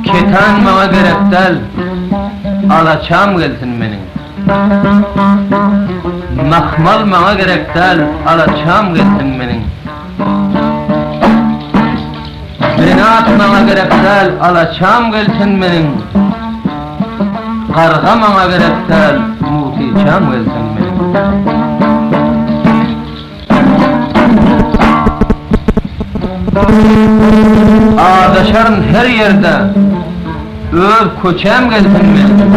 Ketan bana gerek del, alaçam gelsin benim. Mahmal bana gerek del, alaçam gelsin benim. Benat bana gerek del, alaçam gelsin benim. Karga bana gerek del, mutiçam gelsin benim. Ağdaşarın her yerde öz koçam gelsin benim.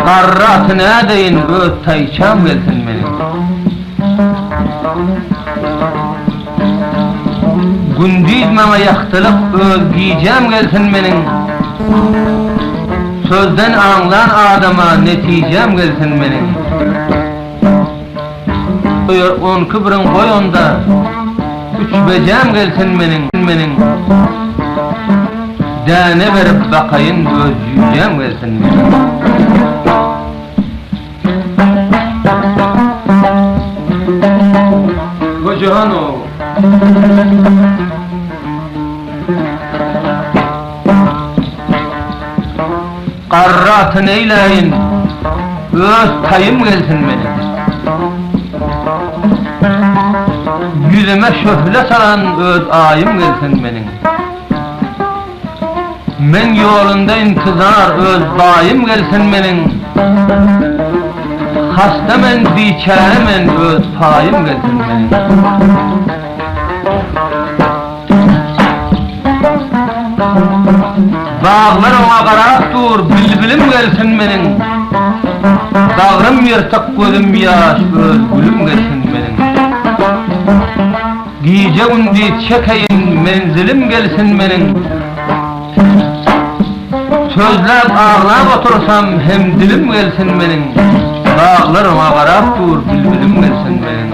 Qarratına deyin öz tayçam gelsin benim. Gündüz bana yaxtılık öz giycam gelsin benim. Sözden anlan adama neticem gelsin benim. On kıbrın koyunda üç becem gelsin benim. Dane verip bakayın öz yücem gelsin benim. Kocahan o. Qarratın eyleyin öz tayım gelsin benim. Yüzüme şöhle salan öz ayım gelsin benim. Men yolunda intizar öz bayım gelsin benim. Hasta men, biçare men öz payım gelsin benim. Bağlar ona qarap dur, bilbilim gelsin benim. Dağrım yırtık gözüm yaş, öz gülüm gelsin benim. Giyce gündüz çekeyim, menzilim gelsin benim. Sözlep ağlap otursam hem dilim gelsin benim. Bağlar ona qarap dur, bilbilim gelsin benim.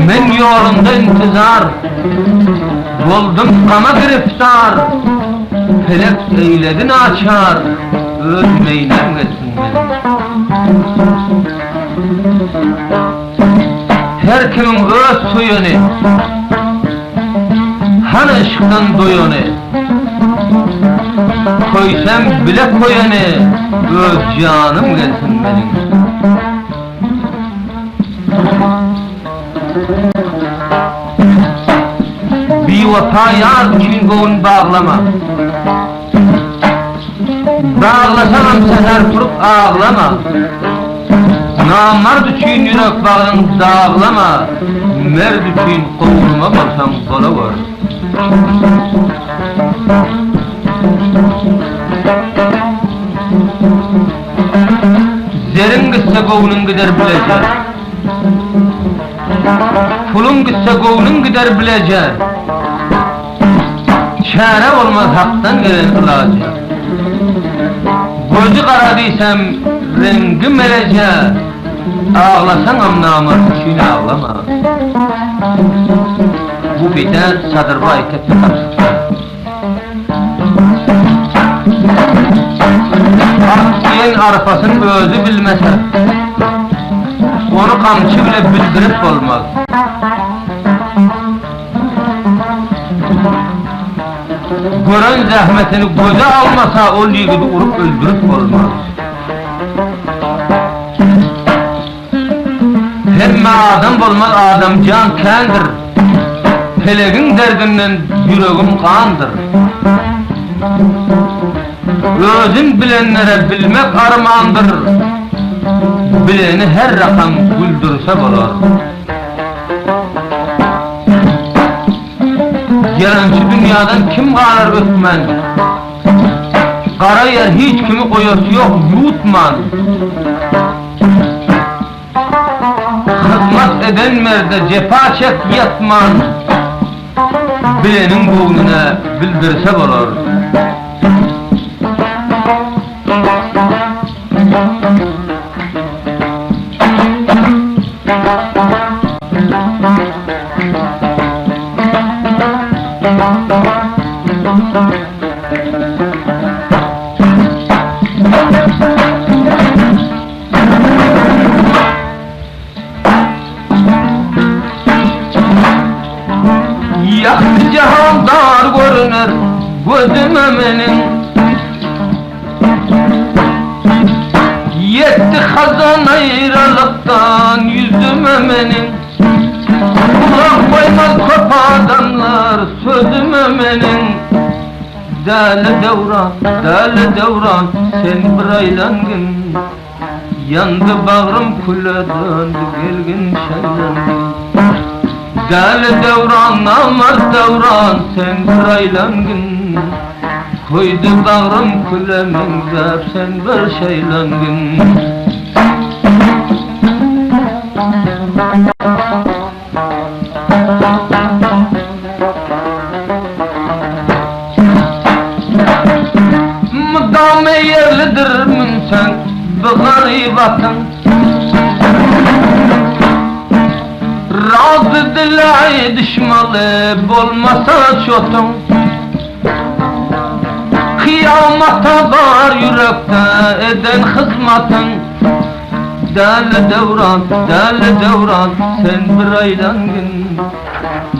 Men yolunda intizar, buldum kama giriftar. Felek eyledin açar, öz meylem gelsin benim. Her kimin öz suyunu, han ışıktan doyunu. Koysam bile koyanı, öz canım gelsin benim. Bir vefa yar için boğun bağlama. Bağlasanam seher turup ağlama. Namard için yürek bağın dağlama. Merd için kovulma bolsam bola var. Zerin gitse kovunun gider bilecek. Pulun gitse kovunun gider bilecek. Çare olmaz haktan gelen ilacı. Gözü qaradiysam rengi melece. Ağlasan namard için ağlama. Bu biter Sadrbay tepki kapsıkta. Akdiyen arpasın özü bilmese, onu kamçı bile bildirip olmaz. Gören zahmetini göze almasa o ligidi urup öldürüp olmaz. Hemme adam olmaz, adam can kendir. Pelegin derdinden yüreğim kandır. Özün bilenlere bilmek armağandır. Bileni her rakam güldürse bolar. Gelenci dünyadan kim qalar ötmen? Qara yer hiç kimi koyası yok, yutman. Hizmet eden merde cefa çek yatman. Bilenin boğnuna bildirse bolar. cihan dar görünür gözüme menin. Yetti hazan ayrılıktan yüzüme menin. Kulak koymaz köp adamlar sözüme menin. Deli devran sen bir aylangın. Yandı bağrım kule döndü gelgin şaylangın. Deli devran namar devran sen bir aylangın. Koydu bağrım kule mengzap sen bir şaylangın. Mıdame yerlidir sen bu garibatın. Razı dilay düşmalı bolmasa çotun. Kıyamata var yürekte eden hizmetin. Deli devran sen bir aylangın.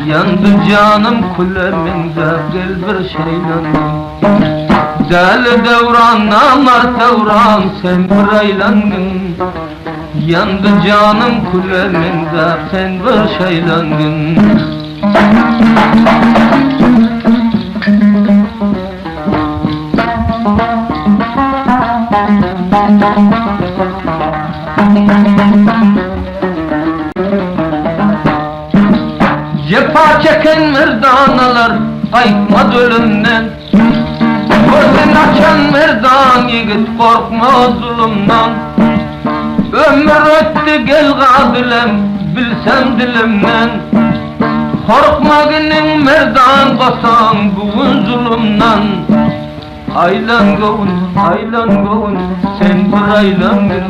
Yandı canım kuleminde gel bir şeylangın. Deli devran namar devran sen bir aylangın. Yandı canım kuleminde sen bir şeylangın. Cefa çeken merdanalar kayıtmaz ölümden. Gözün açan merdan yigit korkma zulümden. Ömür öttü gel gadilem bilsem dilimden. Korkma ginin merdan basan bugün zulümden. Aylangın sen bir aylangın.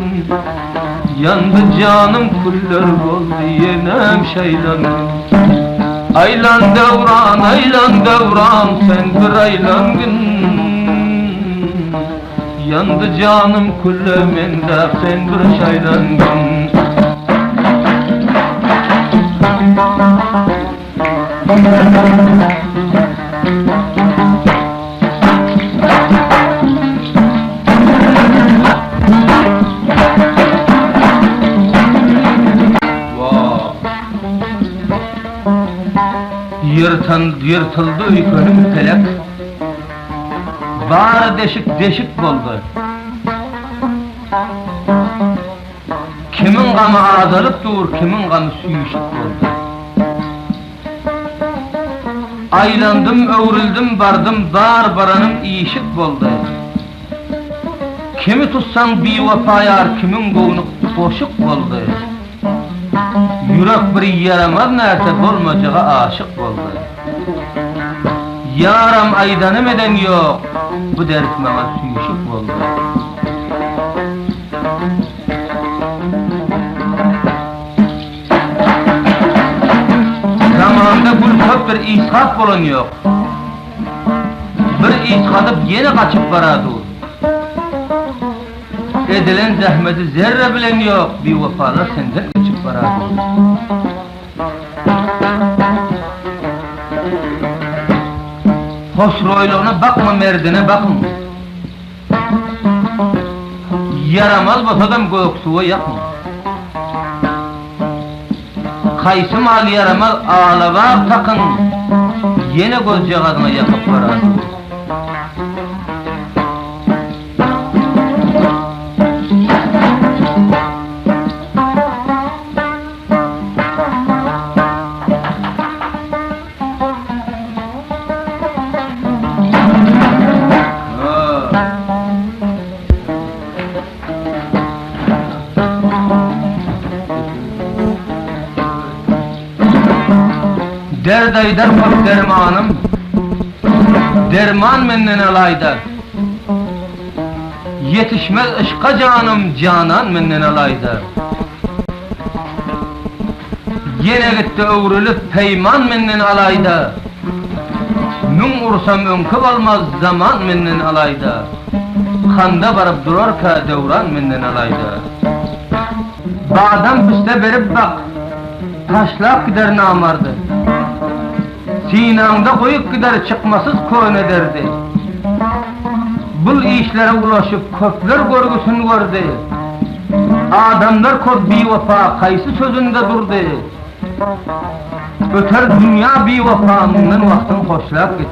Yandı canım kuller oldu yenem şeylangın. Aylan devran sen bir aylangın. Yandı canım kulleminde sen bir şeylangın. Yırtıldı ükönüm felek. Bağrı deşik oldu. Kimin gamı azalıp dur, kimin gamı suyuşuk oldu. Aylandım, övrüldüm, bardım, baranım iyişik oldu. Kimi tutsan bir vefayar, kimin goğunu boşuk oldu. Yürek bir yaramaz nerse olmacağa aşık oldu. Yaram aydanım eden yok, bu dert bana suyuşuk oldu. Zamanında gülköp bir ishaf olan yok. Bir ishafıp yine kaçıp varadı. Edilen zahmeti zerre bilen yok, bir vefalar senden geçip varadı. Hoşroyluğuna bakma, merdine bakma. Yaramaz basadan göksuva yakma. Kaysı mal yaramaz ağlava takın. Yine göz cağazına yakıp varadı. Derd aydar bak dermanım, derman menden alayda. Yetişmez ışka canım, canan menden alayda. Yine gitti övrülüp peyman menden alayda. Mün ursam önküp almaz zaman menden alayda. Kanda barıp durarka devran menden alayda. Bağdan piste berip bak, taşlap gider namardı. Sinanda koyup gider çıkmasız koyun ederdi. Bul işlere ulaşıp kökler görgüsün gördü. Adamlar kod biwafa kaysı sözünde durdu. Öter dünya biwafa bundan vaktin hoşlap gitti.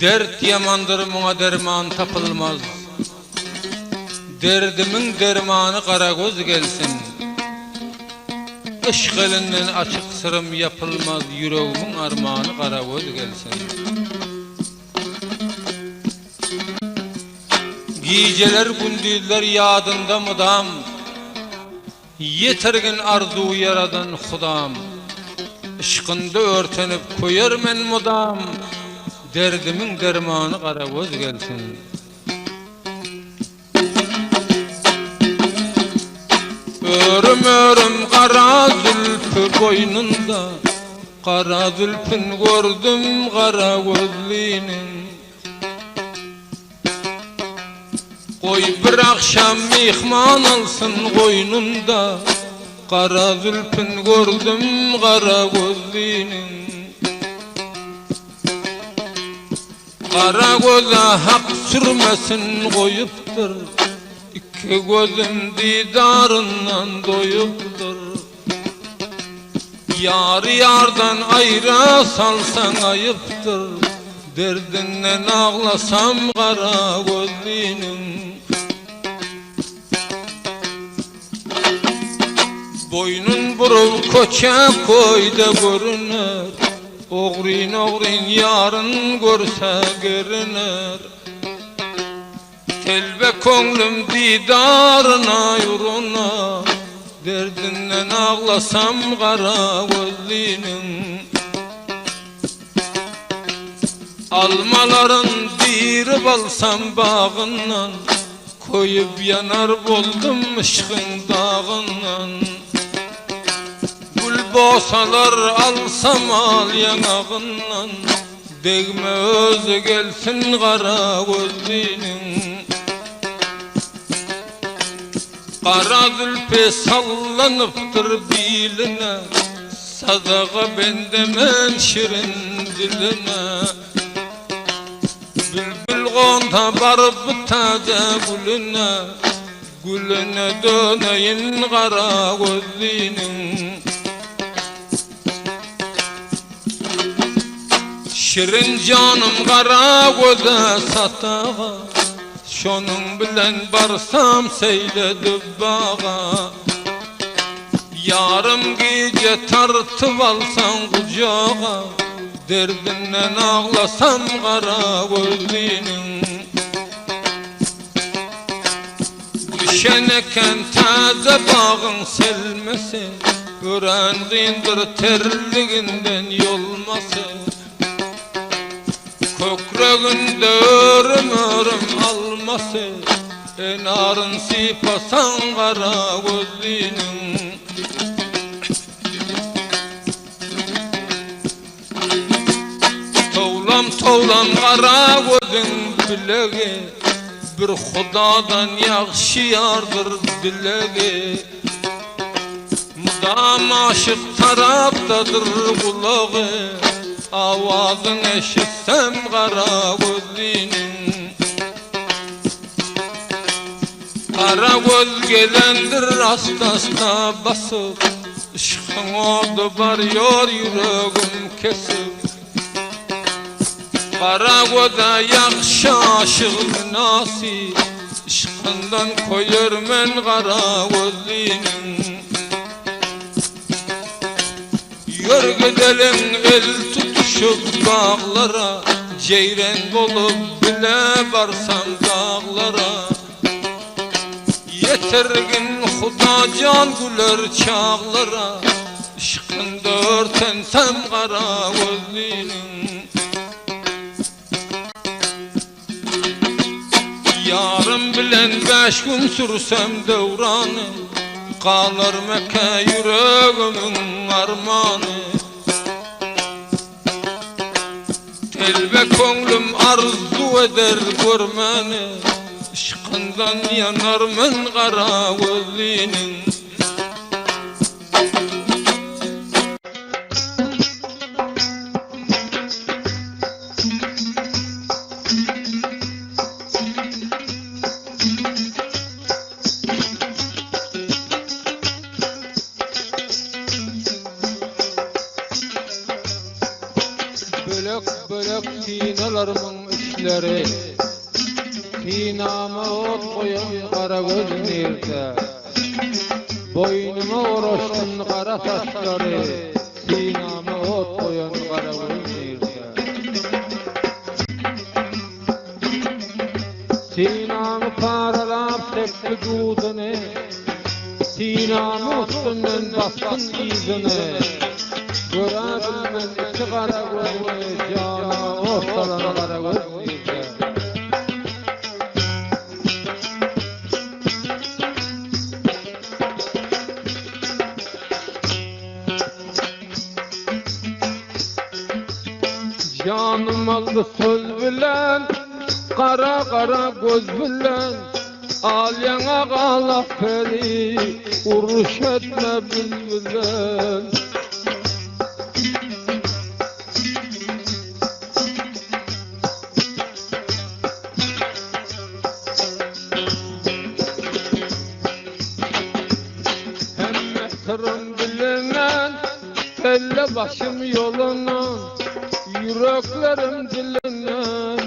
Dert yamandır muğa derman tapılmaz. Derdimin dermanı kara göz gelsin. Işk elinden açık sırım yapılmaz. Yüreğimin armağanı kara göz gelsin. Geceler gündüzler yadında mıdam, yetergin arzu yaradan Hudam. Işkında örtenip koyar men mudam, derdimin dermanı kara göz gelsin. Örüm örüm kara zülfü boynunda, kara zülfün gördüm kara gözlinin. Koy bir akşam mihman alsın koynunda, kara zülfün gördüm kara gözlinin. Kara göze hak sürmesin koyuptur, iki gözüm didarından doyuptur. Yar yardan ayrı salsan ayıptır, derdinden ağlasam kara gözlinin. Boynun burul koça koyda görünür, oğrin oğrin yarın görse görünür. Telbe konglum didarına yuruna, derdinden ağlasam kara gözlinin. Almaların dirip alsam bağından, koyup yanar buldum ışkın dağından. Gül bosalar alsam al yanağından, degme özü gelsin kara gözlinin. Kara zülfe sallanıptır diline, sadaka bendemen şirin diline. Bülbül konta barıp taze gülüne, gülüne döneyin kara gözlinin. Şirin canım kara göze satağa, şonun bilen barsam seyledip bağa. Yarım gece tartıp alsan kucağa, derdinden ağlasam kara gözlinin. Düşeneken taze bağın selmesi, öğrendiğindir terliğinden yolması. Kökreğinde örüm örüm alması, enarın sipasan kara gözlinin. Tavlam tavlam kara gözün bileği, bir Hudadan yakşı yardır dileği. Mudam aşık taraftadır kulağı, avazın eşitsem kara gözlinin. Kara göz gelendir hasta hasta basıp, ışkın oldu varıyor yüreğim kesip. Kara göze yakşı aşık nasip, ışkından koyar men kara gözlinin. Yürü gidelim el tutuşup bağlara, ceyren bolup bile varsam dağlara. Yetergin Huda can güler çağlara, ışkında örtensem kara gözlinin. Yarım bilen 5 gün sürsem devranı, kalır Mekke yüreğimin armanı. Telbe konglum arzu eder görmeni, ışkından yanar men kara gözlinin. Göbelek sinalarımın işleri, sinama ot koyan kara göz nerede? Boynuma oroştun kara saçları, sinama ot koyan kara göz nerede? Sinamı paralap tekli dudunu, sinamı üstünden bastın izini. Görebilmem iki kara gözü, cana ortadan kara gözü. Canım aldı söz bilen, kara kara göz bilen, al yana kala peri, uruş etme bilbilen. Sırrım bilinen, kelle başım yolunun, yüreklerim dilinen,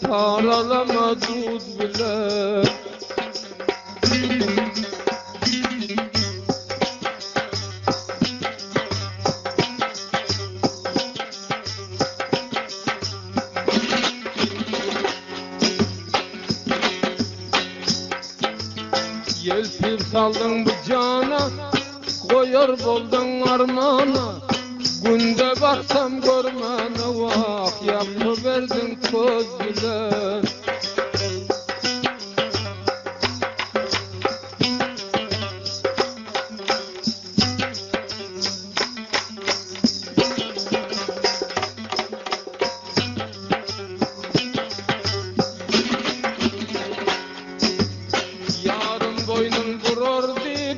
paralama dud bile. Yelpip saldın bu cana, koyar boldun armana. Günde baksam görmene vak, yapıverdin köz bilen. Yarın boynum durur deyip,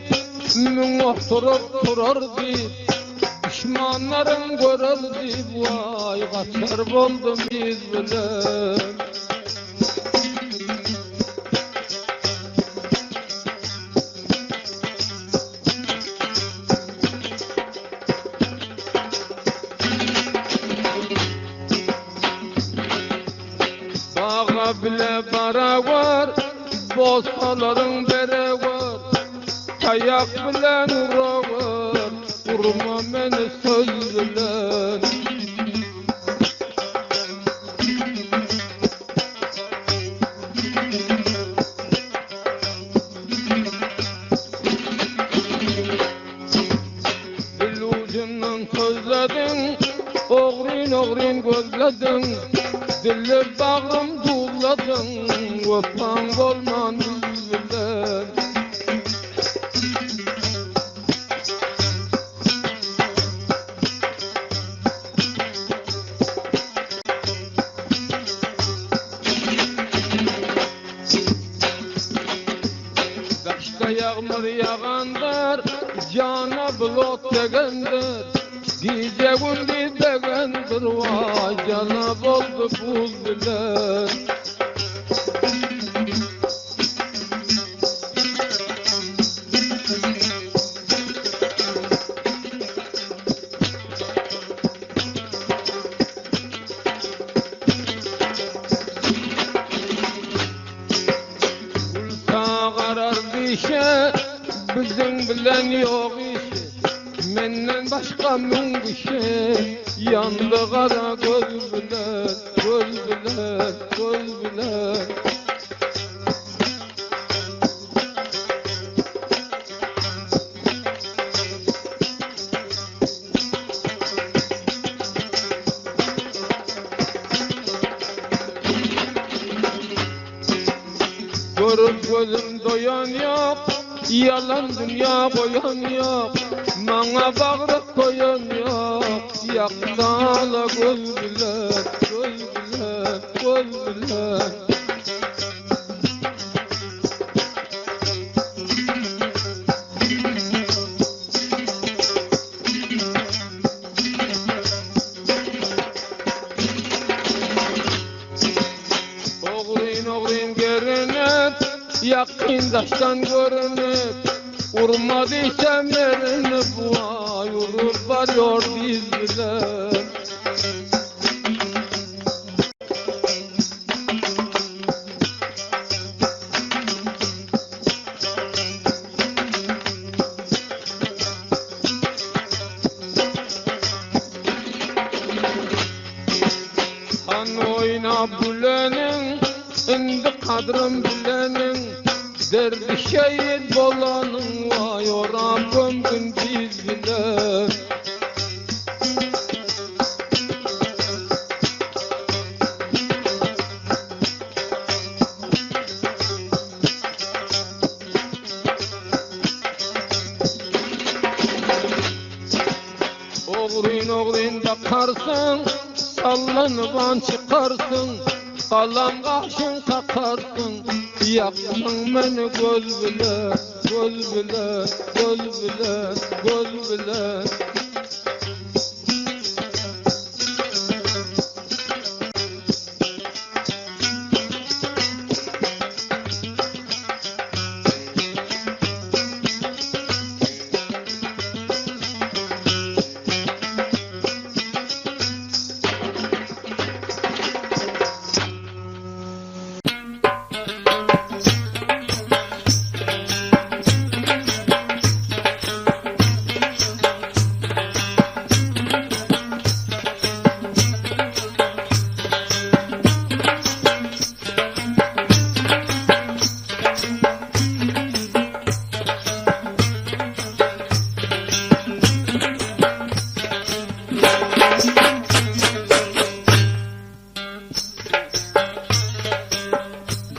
mün oturup deyip, düşmanlarım görüldü, vay kaçar boldum biz bilen. Bağa bile bara var, bozsaların bere var, kayak bilen ura var, vurma beni söz bilen. Dil ucundan sözledin, oğrin gözledin, dili bağrım dulladın, vefan olman bilen. Daşta yağmur yağandır, cana bulut degendir, gece gündüz degendir, vay cana boldu buz bilen. Karar dişe, bizim bilen yok işi, menden başka mün kişi, yandı kara göz bilen, göz bilen, göz bilen. Görüp gözüm doyan yok, yalan dünya koyan yok, bana bağırıp koyan yok, yaktala göz bilen, göz bilen, göz bilen. Oğrin görünüp, yakın daştan görünüp, urmadıysam erinip, vay vurup varıyor diz bilen. kadrım bilenin, derdi şehit bolanın, vay o Rabbim gün biz bile. Oğrun bakarsın, sallanıp çıkarsın, kalan kaşın takarsın, yaktın beni göz bile, göz bile, göz bile, göz bile.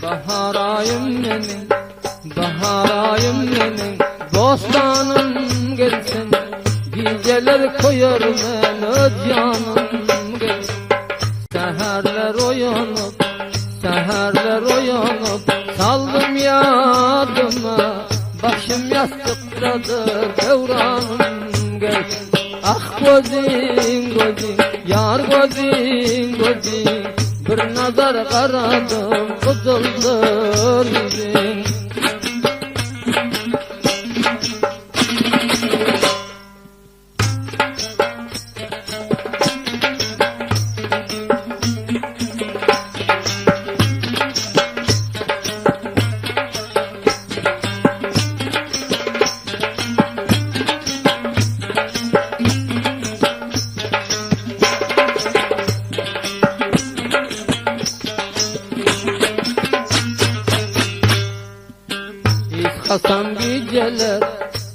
Baharayım benim, baharayım benim, bostanım gelsin, geceler koyar beni canım gelsin. Seherler uyanıp, saldım yadıma, başım yastıktadır devranım gelsin. Ah gözün, yar gözün, bir nazar karadım, kızıldır yüzün.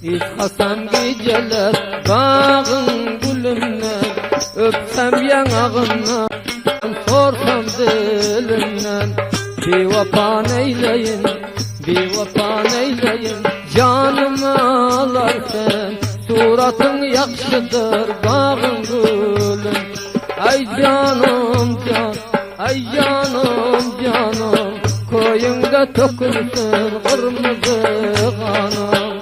İshasam geceler, bağın gülümden, öpsem yanağından, sorsam dilimden. Bir vapan eyleyin, canımı alarsan, suratın yakşıdır bağın gülüm. Ay canım, ay canım, koyunda tökülsün kırmızı kanım.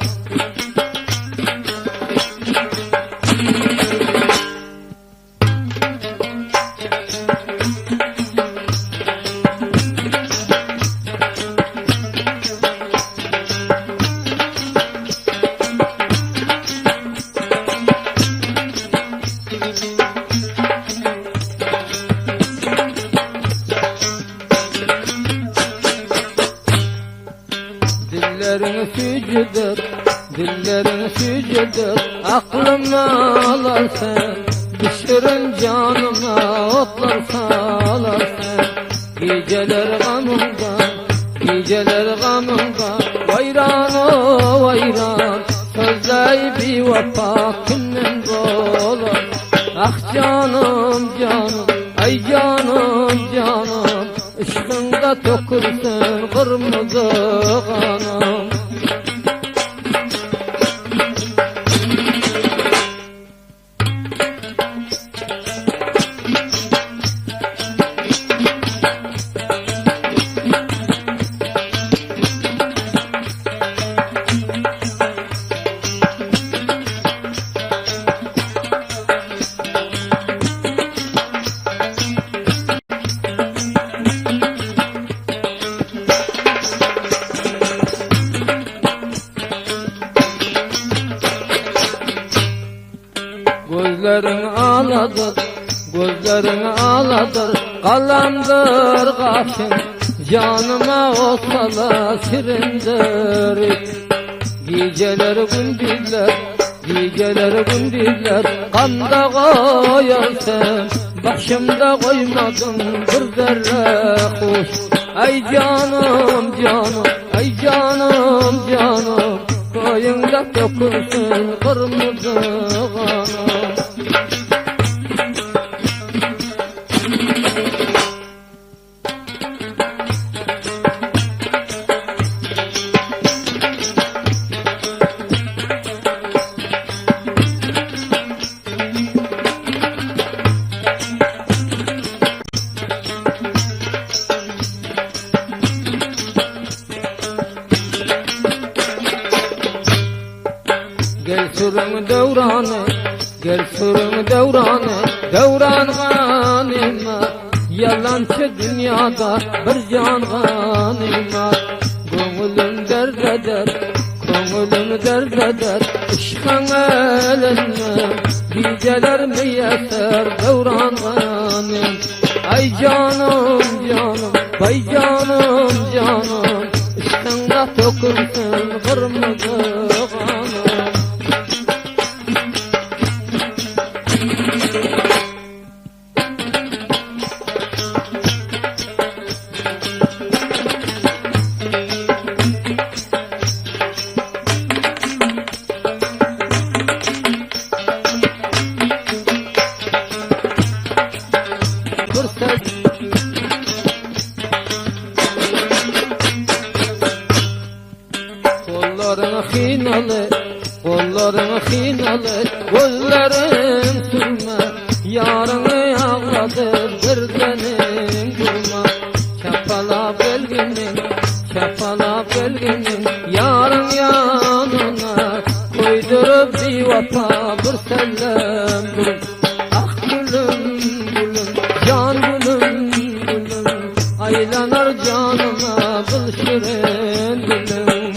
Dillerin sücüdür, aklımı alarsan, düşürün canıma otlar salarsan. Geceler gamımdan, vayran o vayran, sözley bir vapa kimden dolar. Ah canım, ay canım, ışkında tökülsün kırmızı kanım. Gözlerin ağladır, kalandır kaşın, canıma olsalar şirindir. Geceler gündüzler, kanda koyarsın, başımda koymadım bir zerre kuş. Ay canım canım, ay canım canım, koyunda dökülsün kırmızı kanım. Gel sürüm devranı, gel sürüm devranı, devran ganima. Yalancı dünyada bir can ganima. Gönlüm dert eder, gönlüm dert eder, ışkın elinle. Geceler mi yeter devran ganim. Ay canım canım, vay canım canım, ışkında dökülsün kırmızı kanım. Kollarım hinalı, kollarım hinalı, gözlerim sürme, yarını ağladır bir benim durma. Çapala belginin, çapala belginin, yarın yanına koydurup bir vapa bir sellem dur. Ah gülüm gülüm, can gülüm gülüm, aylanır canıma kıl şirin gülüm.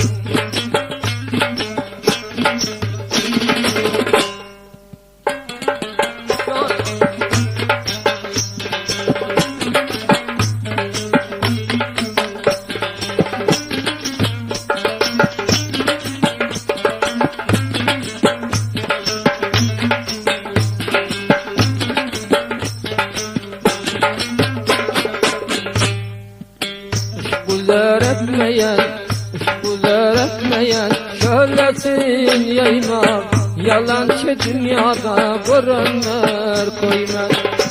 Işgüller etmeyen, işgüller etmeyen, şöylesin yayma. Yalancı dünyada görünür koyma.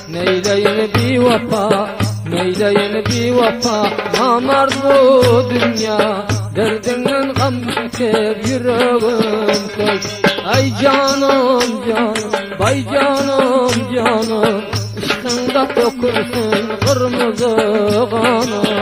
Neyleyin bir vapa, neyleyin bir vapa, namard bu dünya. Derdinden gam çekip yüreğim koy. Ay canım canım, vay canım canım, ışkında dökülsün kırmızı kanım.